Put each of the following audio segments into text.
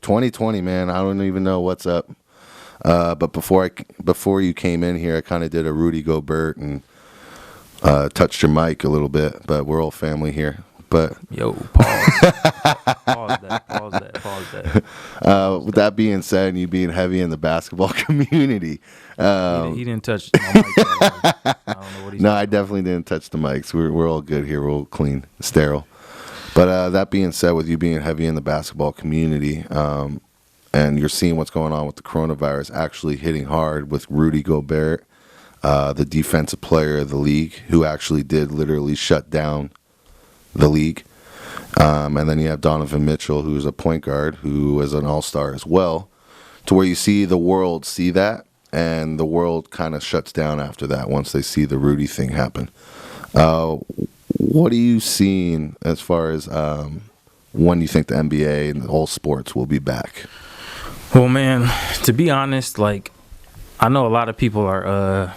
2020, man. I don't even know what's up. But before you came in here, I kind of did a Rudy Gobert and touched your mic a little bit. But we're all family here. But yo, pause. Pause that. With that being said, and you being heavy in the basketball community, he didn't touch my mic. I don't know what he's no, I definitely didn't touch the mics. We're all good here. We're all clean, sterile. But that being said, with you being heavy in the basketball community, and you're seeing what's going on with the coronavirus actually hitting hard with Rudy Gobert, the defensive player of the league, who actually did literally shut down the league. And then you have Donovan Mitchell, who's a point guard, who is an all-star as well, to where you see the world see that, and the world kind of shuts down after that once they see the Rudy thing happen. What are you seeing as far as when you think the NBA and all sports will be back? Well, man, to be honest, like, I know a lot of people are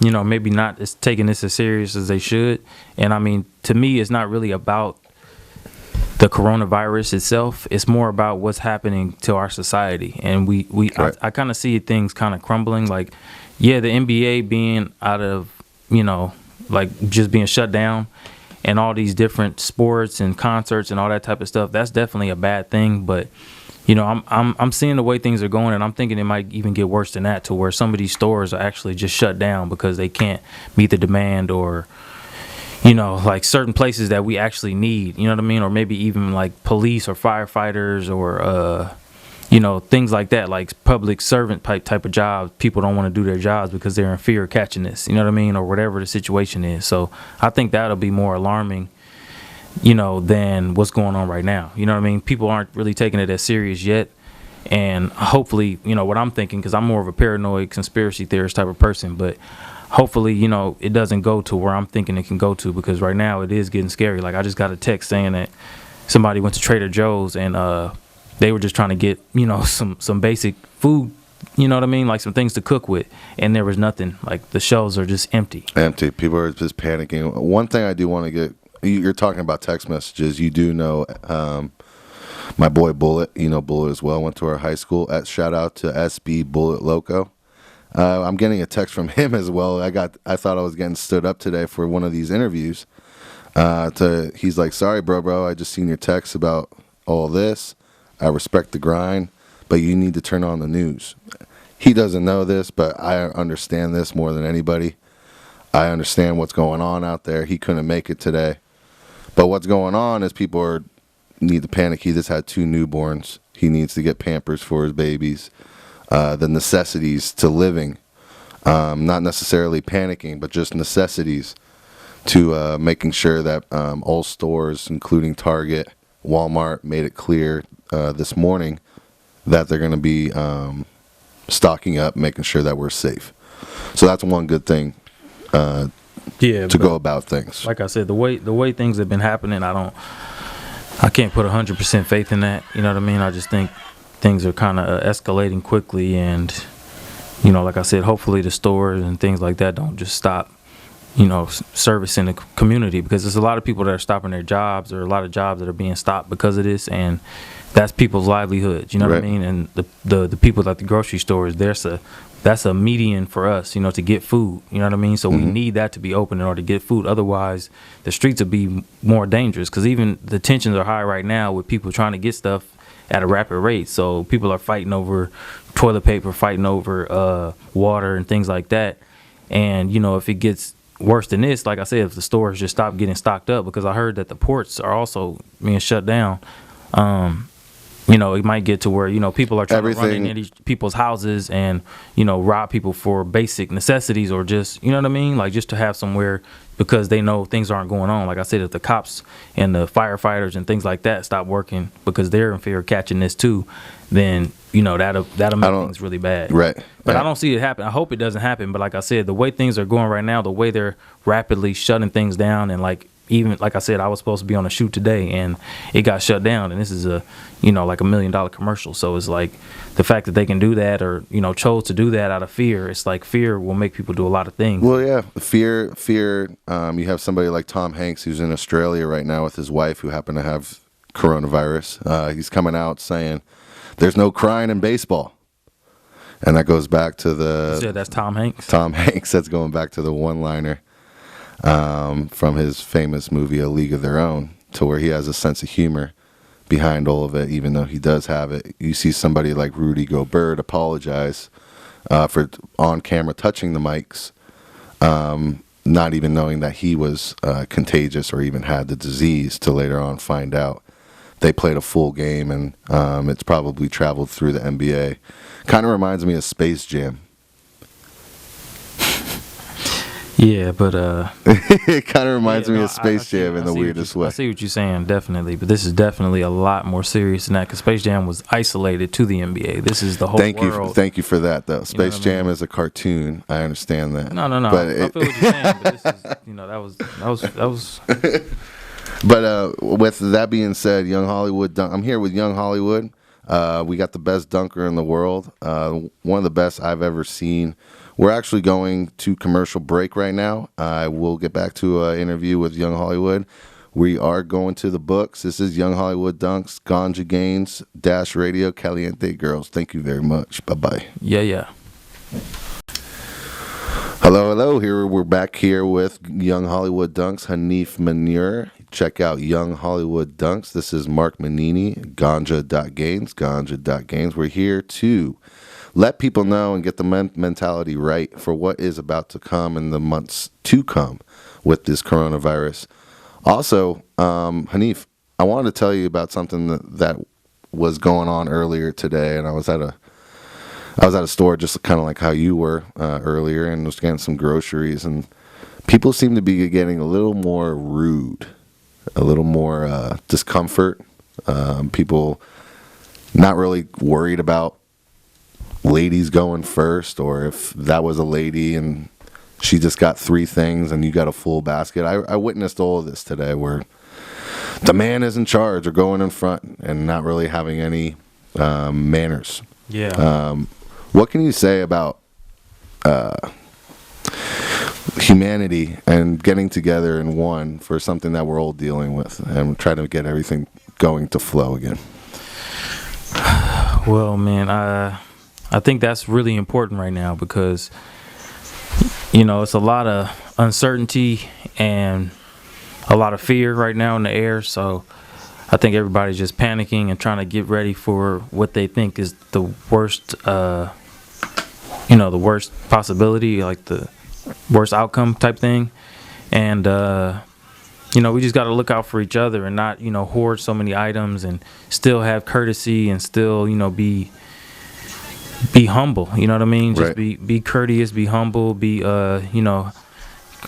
maybe not taking this as serious as they should. And I mean, to me, it's not really about the coronavirus itself. It's more about what's happening to our society. And Right. I kind of see things kind of crumbling. Like, yeah, the NBA being out of, like just being shut down, and all these different sports and concerts and all that type of stuff, that's definitely a bad thing. But I'm seeing the way things are going, and I'm thinking it might even get worse than that, to where some of these stores are actually just shut down because they can't meet the demand, or like certain places that we actually need, you know what I mean? Or maybe even like police or firefighters, or things like that, like public servant type of jobs. People don't want to do their jobs because they're in fear of catching this, you know what I mean? Or whatever the situation is. So I think that'll be more alarming than what's going on right now. You know what I mean? People aren't really taking it as serious yet. And hopefully, what I'm thinking, because I'm more of a paranoid conspiracy theorist type of person, but hopefully, it doesn't go to where I'm thinking it can go to, because right now it is getting scary. Like, I just got a text saying that somebody went to Trader Joe's and they were just trying to get, some basic food, you know what I mean? Like some things to cook with. And there was nothing. Like, the shelves are just empty. Empty. People are just panicking. One thing I do want to get, you're talking about text messages. You do know my boy Bullet, Bullet as well, went to our high school. Shout out to SB Bullet Loco. I'm getting a text from him as well. I thought I was getting stood up today for one of these interviews. He's like, sorry, bro, I just seen your text about all this. I respect the grind, but you need to turn on the news. He doesn't know this, but I understand this more than anybody. I understand what's going on out there. He couldn't make it today. But what's going on is people need to panic. He just had 2 newborns. He needs to get Pampers for his babies. The necessities to living, not necessarily panicking, but just necessities to making sure that all stores, including Target, Walmart, made it clear this morning that they're going to be stocking up, making sure that we're safe. So that's one good thing to go about things. Like I said, the way things have been happening, I can't put 100% faith in that. You know what I mean? I just think things are kind of escalating quickly, and like I said, hopefully the stores and things like that don't just stop servicing the community, because there's a lot of people that are stopping their jobs, or a lot of jobs that are being stopped because of this, and that's people's livelihoods, you know Right. what I mean? And the people at the grocery stores, that's a median for us, to get food, you know what I mean? So we need that to be open in order to get food. Otherwise, the streets will be more dangerous, because even the tensions are high right now with people trying to get stuff at a rapid rate. So people are fighting over toilet paper, fighting over water and things like that. And, if it gets worse than this, like I said, if the stores just stop getting stocked up, because I heard that the ports are also being shut down, it might get to where, people are trying to run into these people's houses and, rob people for basic necessities, or just, you know what I mean? Like, just to have somewhere, because they know things aren't going on. Like I said, if the cops and the firefighters and things like that stop working because they're in fear of catching this too, then, that'll make things really bad. Right. But I don't see it happen. I hope it doesn't happen. But like I said, the way things are going right now, the way they're rapidly shutting things down, and even like I said, I was supposed to be on a shoot today and it got shut down, and this is like $1 million commercial. So it's like the fact that they can do that, or chose to do that out of fear. It's like fear will make people do a lot of things. Well, yeah, fear. You have somebody like Tom Hanks, who's in Australia right now with his wife, who happened to have coronavirus. He's coming out saying There's no crying in baseball. And that goes back to You said that's Tom Hanks? Tom Hanks. That's going back to the one-liner from his famous movie A League of Their Own, to where he has a sense of humor behind all of it, even though he does have it. You see somebody like Rudy Gobert apologize for on-camera touching the mics, not even knowing that he was contagious or even had the disease, to later on find out. They played a full game, and it's probably traveled through the NBA. Kind of reminds me of Space Jam. Yeah, but it kind of reminds me of Space Jam in the weirdest way. I see what you're saying, definitely, but this is definitely a lot more serious than that, because Space Jam was isolated to the NBA. This is the whole world. Thank you for that, though. Space Jam is a cartoon. I understand that. No. But I feel what you're saying, but this is, that was. But with that being said, Young Hollywood, I'm here with Young Hollywood. We got the best dunker in the world, one of the best I've ever seen. We're actually going to commercial break right now. I will get back to an interview with Young Hollywood. We are going to the books. This is Young Hollywood Dunks, Ganja Gaines, Dash Radio, Caliente Girls. Thank you very much. Bye-bye. Yeah. Hello. We're back here with Young Hollywood Dunks, Haneef, Munir. Check out Young Hollywood Dunks. This is Mark Mainini, Ganja.Gaines. We're here to let people know and get the mentality right for what is about to come in the months to come with this coronavirus. Also, Haneef, I wanted to tell you about something that was going on earlier today, and I was at a store just kind of like how you were earlier, and was getting some groceries, and people seem to be getting a little more rude, a little more discomfort. People not really worried about ladies going first, or if that was a lady and she just got 3 things and you got a full basket. I witnessed all of this today, where the man is in charge or going in front and not really having any manners. Yeah. What can you say about humanity and getting together in one for something that we're all dealing with, and trying to get everything going to flow again? Well, man, I think that's really important right now, because, it's a lot of uncertainty and a lot of fear right now in the air. So I think everybody's just panicking and trying to get ready for what they think is the worst, the worst possibility, like the worst outcome type thing. And, we just got to look out for each other and not, hoard so many items, and still have courtesy, and still, be humble, you know what I mean? Just right. be courteous, be humble, be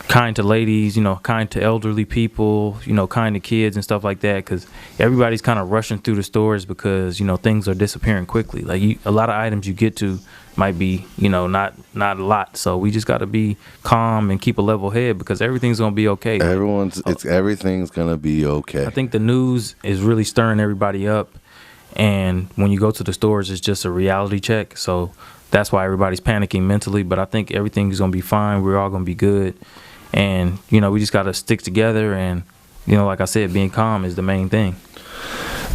kind to ladies, kind to elderly people, kind to kids and stuff like that, because everybody's kind of rushing through the stores because things are disappearing quickly. Like a lot of items you get to might be not a lot, so we just got to be calm and keep a level head, because everything's gonna be okay. Everything's gonna be okay. I think the news is really stirring everybody up. And when you go to the stores, it's just a reality check. So that's why everybody's panicking mentally. But I think everything's going to be fine. We're all going to be good. And, we just got to stick together. And, like I said, being calm is the main thing.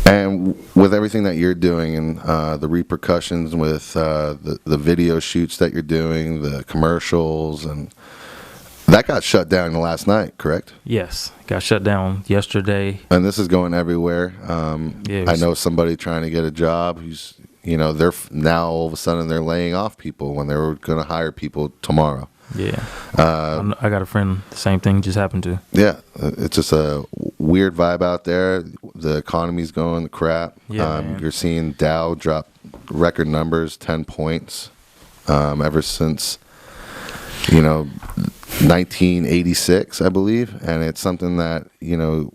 And with everything that you're doing, and the repercussions with the video shoots that you're doing, the commercials, and that got shut down last night, correct? Yes, got shut down yesterday. And this is going everywhere. I know somebody trying to get a job who's, they're now all of a sudden they're laying off people when they were going to hire people tomorrow. Yeah. I got a friend, the same thing just happened to. Yeah, it's just a weird vibe out there. The economy's going to crap. Yeah, you're seeing Dow drop record numbers, 10 points, ever since, 1986, I believe, and it's something that we're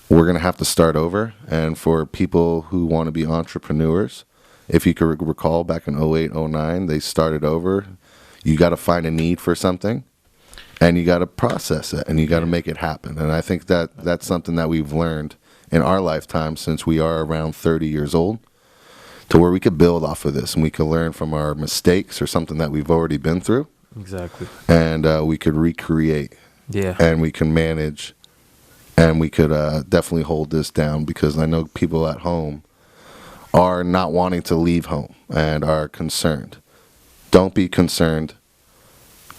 going to have to start over. And for people who want to be entrepreneurs, if you could recall back in 08, 09, they started over. You got to find a need for something, and you got to process it, and you got to make it happen. And I think that that's something that we've learned in our lifetime, since we are around 30 years old, to where we could build off of this, and we could learn from our mistakes or something that we've already been through. Exactly. And we could recreate. Yeah. And we can manage, and we could definitely hold this down, because I know people at home are not wanting to leave home and are concerned. Don't be concerned.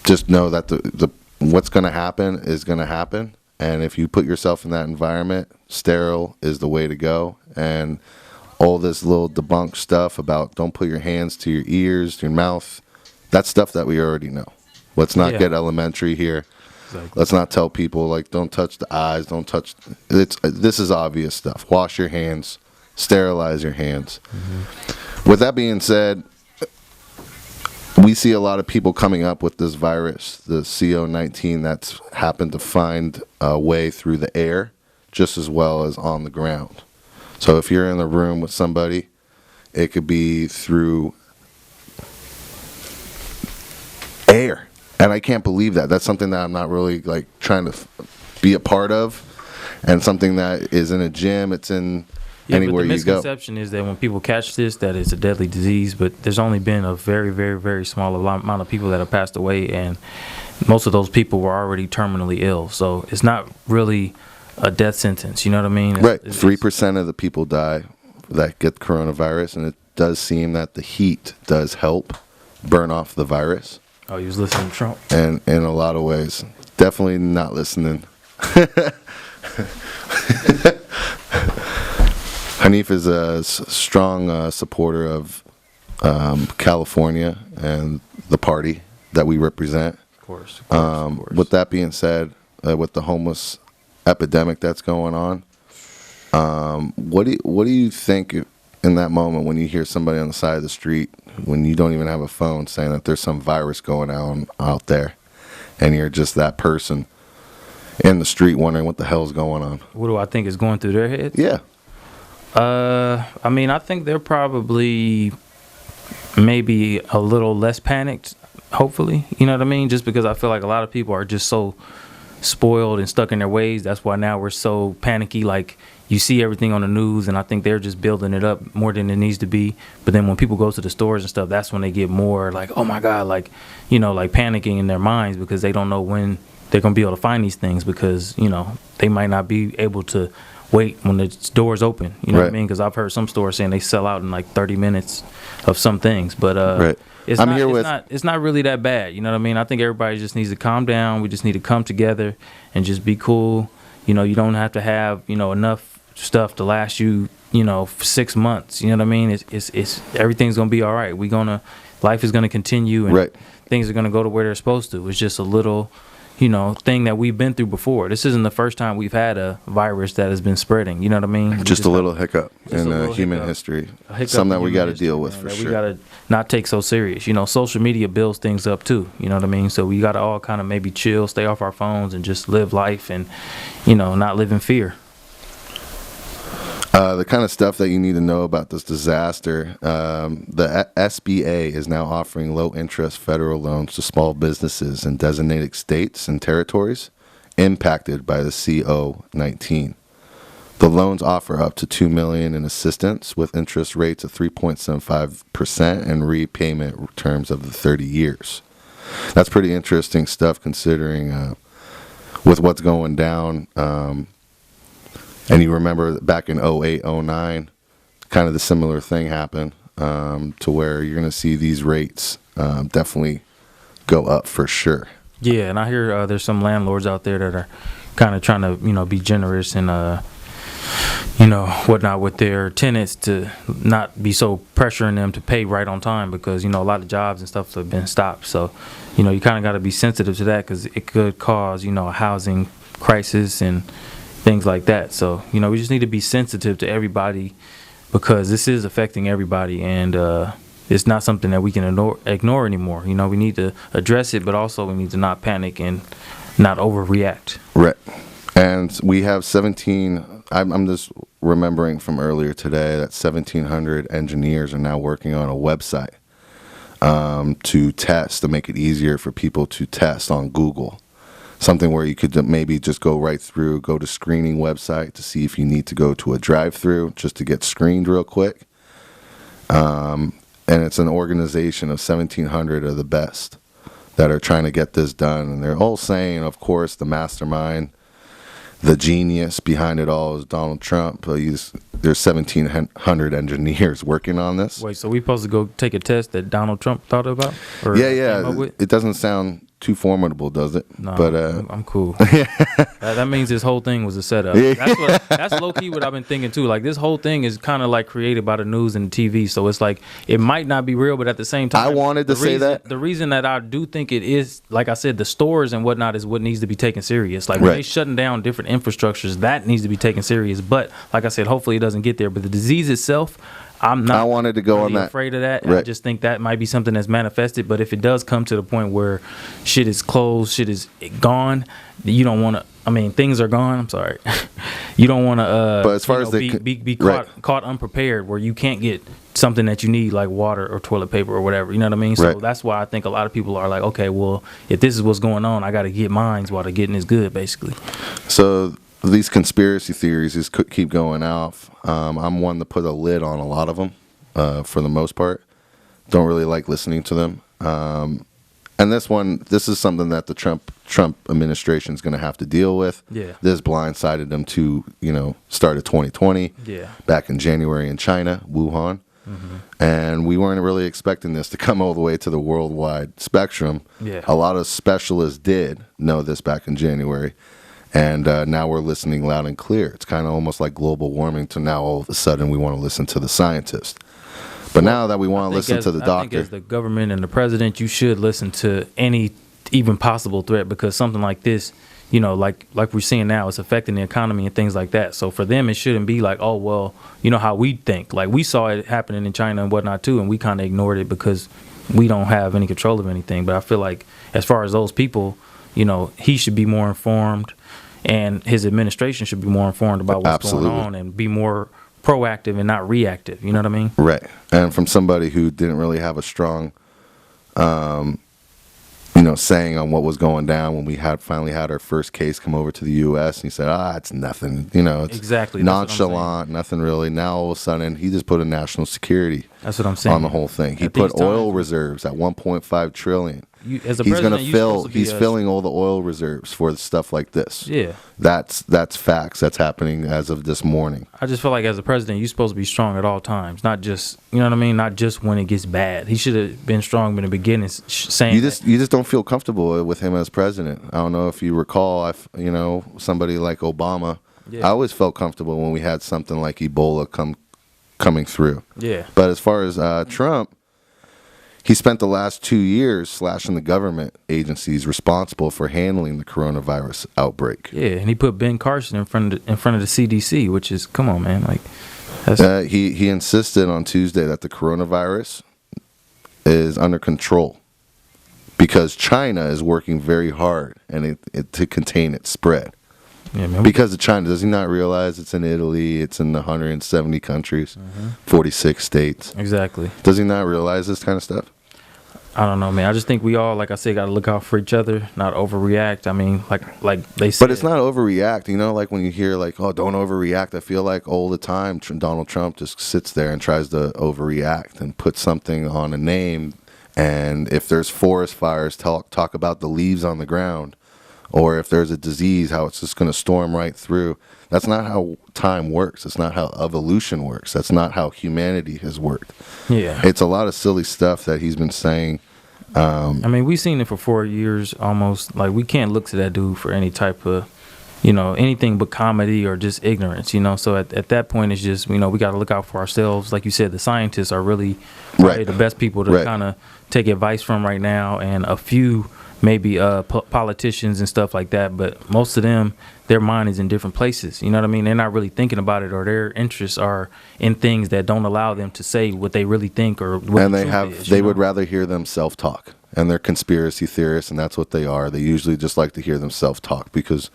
Just know that the what's going to happen is going to happen. And if you put yourself in that environment, sterile is the way to go. And all this little debunked stuff about don't put your hands to your ears, to your mouth, that's stuff that we already know. Let's not get elementary here. Exactly. Let's not tell people, like, don't touch the eyes, don't touch. This is obvious stuff. Wash your hands, sterilize your hands. Mm-hmm. With that being said, we see a lot of people coming up with this virus, the CO-19, that's happened to find a way through the air just as well as on the ground. So if you're in the room with somebody, it could be through air. And I can't believe that. That's something that I'm not really like trying to be a part of, and something that is in a gym, it's in anywhere you go. The misconception is that when people catch this, that it's a deadly disease, but there's only been a very, very, very small amount of people that have passed away, and most of those people were already terminally ill. So it's not really a death sentence. You know what I mean? Right. 3% of the people die that get coronavirus, and it does seem that the heat does help burn off the virus. Oh, you was listening to Trump? And in a lot of ways. Definitely not listening. Haneef is a strong supporter of California and the party that we represent. Of course. With that being said, with the homeless epidemic that's going on, what do you think in that moment when you hear somebody on the side of the street, when you don't even have a phone, saying that there's some virus going on out there, and you're just that person in the street wondering what the hell's going on? What do I think is going through their heads? Yeah. I mean, I think they're probably maybe a little less panicked, hopefully. You know what I mean? Just because I feel like a lot of people are just so spoiled and stuck in their ways. That's why now we're so panicky. Like, you see everything on the news, and I think they're just building it up more than it needs to be. But then when people go to the stores and stuff, that's when they get more like, oh my God, like, you know, like panicking in their minds, because they don't know when they're going to be able to find these things, because, you know, they might not be able to wait when the doors open. You know what I mean? Because I've heard some stores saying they sell out in like 30 minutes of some things. But it's not really that bad. You know what I mean? I think everybody just needs to calm down. We just need to come together and just be cool. You know, you don't have to have, you know, enough stuff to last you, you know, for 6 months. You know what I mean? It's everything's gonna be all right. Life is gonna continue, and things are gonna go to where they're supposed to. It's just a little, you know, thing that we've been through before. This isn't the first time we've had a virus that has been spreading. You know what I mean? Just a little hiccup in human history. Something that we got to deal with, for sure. We got to not take so serious. You know, social media builds things up too. You know what I mean? So we got to all kind of maybe chill, stay off our phones, and just live life, and, you know, not live in fear. The kind of stuff that you need to know about this disaster, the SBA is now offering low-interest federal loans to small businesses in designated states and territories impacted by the CO-19. The loans offer up to $2 million in assistance with interest rates of 3.75% and repayment terms of 30 years. That's pretty interesting stuff, considering with what's going down. And you remember back in 08, 09, kind of the similar thing happened, to where you're going to see these rates definitely go up for sure. Yeah, and I hear there's some landlords out there that are kind of trying to, you know, be generous and, you know, whatnot with their tenants, to not be so pressuring them to pay right on time, because, you know, a lot of jobs and stuff have been stopped. So, you know, you kind of got to be sensitive to that, because it could cause, you know, a housing crisis and things like that. So, you know, we just need to be sensitive to everybody, because this is affecting everybody, and it's not something that we can ignore anymore. You know, we need to address it, but also we need to not panic and not overreact. Right. And we have 17, I'm just remembering from earlier today that 1,700 engineers are now working on a website to test, to make it easier for people to test on Google. Something where you could maybe just go right through, go to screening website to see if you need to go to a drive-through just to get screened real quick. And it's an organization of 1,700 of the best that are trying to get this done. And they're all saying, of course, the mastermind, the genius behind it all is Donald Trump. He's there's 1,700 engineers working on this. Wait, so we supposed to go take a test that Donald Trump thought about? Or came up with? It doesn't sound too formidable, does it? No, but I'm cool. That means this whole thing was a setup. That's low key what I've been thinking too. Like this whole thing is kind of like created by the news and TV, so it's like it might not be real, but at the same time, I wanted to say that. The reason that I do think it is, like I said, the stores and whatnot is what needs to be taken serious. Like when they shutting down different infrastructures, that needs to be taken serious. But like I said, hopefully it doesn't get there. But the disease itself, I'm not. I wanted to go really on that. Afraid of that. Right. I just think that might be something that's manifested. But if it does come to the point where shit is closed, shit is gone, you don't want to. I mean, things are gone. I'm sorry. You don't want to. But as far as be caught unprepared, where you can't get something that you need, like water or toilet paper or whatever. You know what I mean? So that's why I think a lot of people are like, okay, well, if this is what's going on, I got to get mine while the getting is good, basically. So these conspiracy theories just keep going off. I'm one to put a lid on a lot of them, for the most part. Don't really like listening to them. And this is something that the Trump administration is going to have to deal with. Yeah. This blindsided them to, start of 2020. Yeah. Back in January in China, Wuhan. Mm-hmm. And we weren't really expecting this to come all the way to the worldwide spectrum. Yeah. A lot of specialists did know this back in January. And now we're listening loud and clear. It's kind of almost like global warming to now all of a sudden we want to listen to the scientists. But now that we want to listen to the doctor. I think as the government and the president, you should listen to any even possible threat, because something like this, like we're seeing now, it's affecting the economy and things like that. So for them, it shouldn't be like, oh, well, how we think. Like we saw it happening in China and whatnot too, and we kind of ignored it because we don't have any control of anything. But I feel like as far as those people, he should be more informed, and his administration should be more informed about what's going on and be more proactive and not reactive. You know what I mean? Right. And from somebody who didn't really have a strong, saying on what was going down when we finally had our first case come over to the U.S. and he said, it's nothing, it's exactly nonchalant, nothing really. Now all of a sudden he just put a national security. That's what I'm saying. On the whole thing. He put oil reserves at 1.5 trillion. As a president, he's filling all the oil reserves for stuff like this. Yeah. That's facts. That's happening as of this morning. I just feel like as a president, you're supposed to be strong at all times, not just, not just when it gets bad. He should have been strong in the beginning, saying you just don't feel comfortable with him as president. I don't know if you recall, somebody like Obama. Yeah. I always felt comfortable when we had something like Ebola coming through. Yeah. But as far as Trump, he spent the last 2 years slashing the government agencies responsible for handling the coronavirus outbreak. Yeah, and he put Ben Carson in front of the CDC, which is, come on, man. Like, he insisted on Tuesday that the coronavirus is under control because China is working very hard to contain its spread. Yeah, man. Because of China, does he not realize it's in Italy, it's in 170 countries, 46 states? Exactly. Does he not realize this kind of stuff? I don't know, man. I just think we all, like I said, got to look out for each other, not overreact. I mean, like they said. But it's not overreact, like when you hear like, oh, don't overreact. I feel like all the time Donald Trump just sits there and tries to overreact and put something on a name. And if there's forest fires, talk about the leaves on the ground. Or if there's a disease, how it's just going to storm right through. That's not how time works. That's not how evolution works. That's not how humanity has worked. Yeah. It's a lot of silly stuff that he's been saying. I mean, we've seen it for 4 years almost. Like, we can't look to that dude for any type of, anything but comedy or just ignorance, So at that point, it's just, we got to look out for ourselves. Like you said, the scientists are really the best people to kind of take advice from right now, and a few maybe politicians and stuff like that, but most of them, their mind is in different places. You know what I mean? They're not really thinking about it, or their interests are in things that don't allow them to say what they really think or what and the truth is, they would rather hear them self-talk. And they're conspiracy theorists, and that's what they are. They usually just like to hear them self-talk because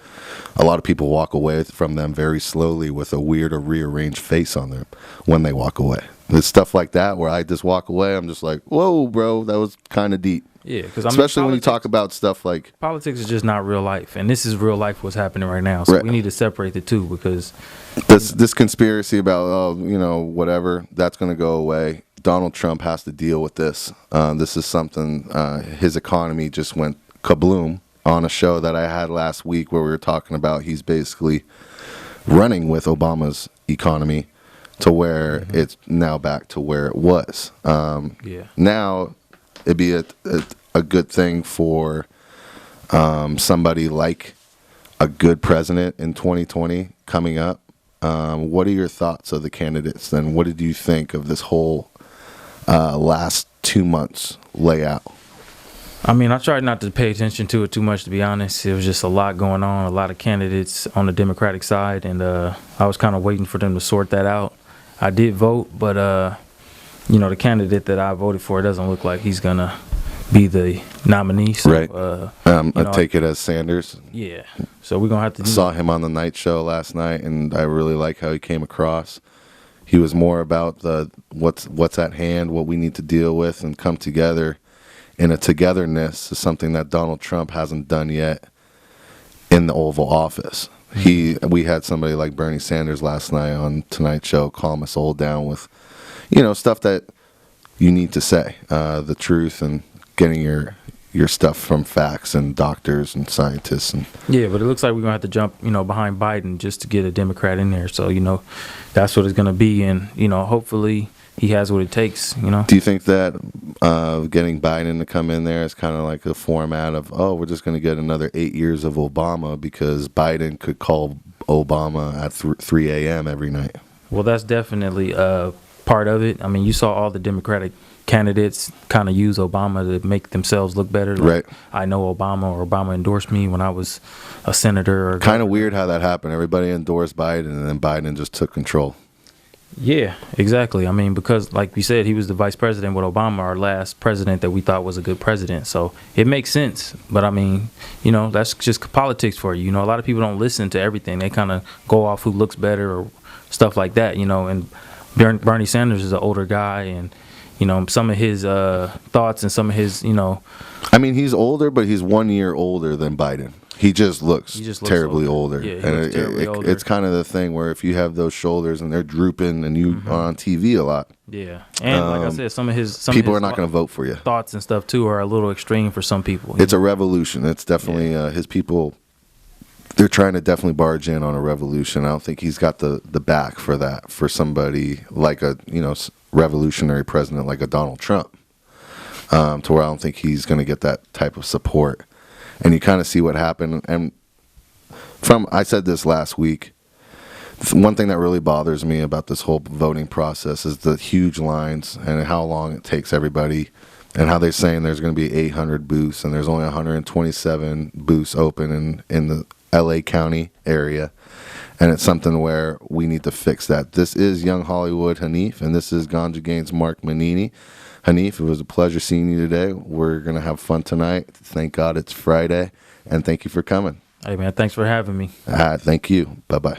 a lot of people walk away from them very slowly with a weird or rearranged face on them when they walk away. There's stuff like that where I just walk away. I'm just like, whoa, bro, that was kind of deep. Yeah, because especially when you talk about stuff like politics is just not real life, and this is real life. What's happening right now? So we need to separate the two, because this conspiracy about whatever, that's going to go away. Donald Trump has to deal with this. This is something. His economy just went kabloom on a show that I had last week where we were talking about he's basically running with Obama's economy. to where it's now back to where it was. Yeah. Now it'd be a good thing for somebody like a good president in 2020 coming up. What are your thoughts of the candidates then? What did you think of this whole last 2 months layout? I mean, I tried not to pay attention to it too much, to be honest. It was just a lot going on, a lot of candidates on the Democratic side, and I was kind of waiting for them to sort that out. I did vote, but, the candidate that I voted for doesn't look like he's going to be the nominee. So, Right. I take it as Sanders. Yeah. So we're going to have to Saw him on the night show last night, and I really like how he came across. He was more about what's at hand, what we need to deal with, and come together. And a togetherness is something that Donald Trump hasn't done yet in the Oval Office. We had somebody like Bernie Sanders last night on Tonight Show calm us all down with, stuff that you need to say, the truth, and getting your stuff from facts and doctors and scientists. And yeah, but it looks like we're gonna have to jump, behind Biden just to get a Democrat in there. So that's what it's gonna be, and hopefully he has what it takes. Do you think that getting Biden to come in there is kind of like a format of, we're just going to get another 8 years of Obama because Biden could call Obama at 3 a.m. every night? Well, that's definitely part of it. I mean, you saw all the Democratic candidates kind of use Obama to make themselves look better. Like, right. I know Obama, or Obama endorsed me when I was a senator. Kind of weird how that happened. Everybody endorsed Biden, and then Biden just took control. Yeah, exactly. I mean, because like you said, he was the vice president with Obama, our last president that we thought was a good president. So it makes sense. But I mean, that's just politics for you. A lot of people don't listen to everything. They kind of go off who looks better or stuff like that, and Bernie Sanders is an older guy, and some of his thoughts and some of his, I mean, he's older, but he's 1 year older than Biden. He just looks terribly older. Yeah, he looks terribly older. It's kind of the thing where if you have those shoulders and they're drooping and you are on TV a lot. Yeah, and like I said, some of his people are not going to vote for you. Thoughts and stuff too are a little extreme for some people. It's a revolution. It's definitely his people. They're trying to definitely barge in on a revolution. I don't think he's got the back for that, for somebody like a revolutionary president like a Donald Trump, to where I don't think he's going to get that type of support. And you kind of see what happened. And I said this last week, one thing that really bothers me about this whole voting process is the huge lines and how long it takes everybody, and how they're saying there's going to be 800 booths and there's only 127 booths open in the LA County area. And it's something where we need to fix that. This is Young Hollywood Haneef, and this is Ganja Gaines Mark Mainini. Haneef, it was a pleasure seeing you today. We're going to have fun tonight. Thank God it's Friday, and thank you for coming. Hey, man, thanks for having me. Thank you. Bye-bye.